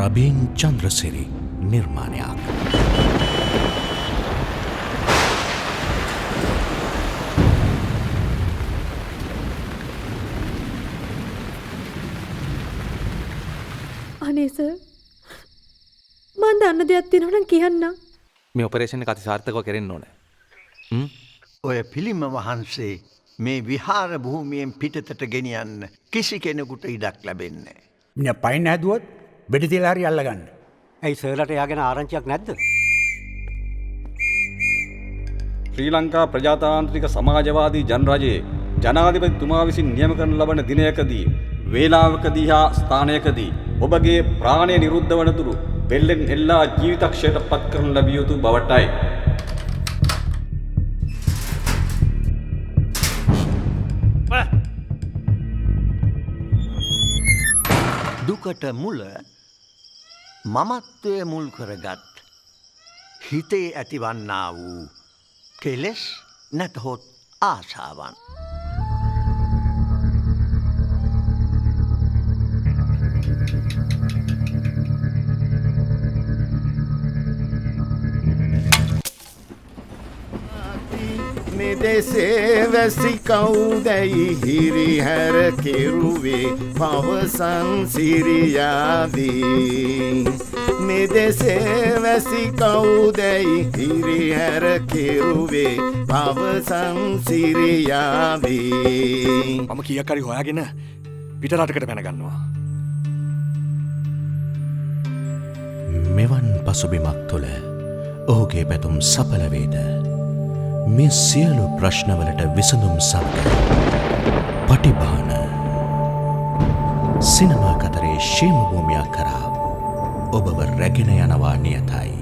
රබීන් චන්ද්‍රසිරි නිර්මාණයක්. අනේ සර් මන් දන්න දෙයක් තියෙනවා නම් කියන්න. මේ ඔපරේෂන් එක අතිසාර්ථකව කෙරෙන්න ඕනේ. ඔය පිළිම වහන්සේ මේ විහාර භූමියෙන් පිටතට ගෙනියන්න කිසි කෙනෙකුට ඉඩක් ලැබෙන්නේ නැහැ. මිනිහා පයින් හැදුවොත් බෙඩ තියලා හරි අල්ලගන්න. ඇයි සර්ලට එයාගෙන ආරංචියක් නැද්ද? ශ්‍රී ලංකා ප්‍රජාතාන්ත්‍රික සමාජවාදී ජනරජයේ ජනාධිපතිතුමා විසින් නියම කරන ලබන දිනයකදී වේලාවකදී හා ස්ථානයකදී ඔබගේ ප්‍රාණය නිරුද්ධ වනතුරු බෙල්ලෙන් එල්ලා ජීවිතක්ෂයට පත් කරනු ලැබිය යුතු බවටයි. දුකට මුල මමත්වය මුල් කරගත් හිතේ ඇතිවන්නා වූ කෙලෙස් නැතහොත් ආශාවන්. මෙදෙසේ වැසි කවුදැයි හිරිහැර කෙරුවේ පවසන් සිරියාදී. මෙදෙසේ වැසි කවුදැයි හිරිහැර කෙරුවේ පවසන් සිරියාදී. මම කීයක් හරි හොයාගෙන පිටරටකට පැනගන්නවා. මෙවන් පසුබිමක් තුළ ඔහුගේ පැතුම් සඵල වේද? මේ සියලු ප්‍රශ්නවලට විසඳුම් සමග පටිභාන සිනමා කතරේ ශේම භූමියක් කරා ඔබව රැගෙන යනවා නියතයි.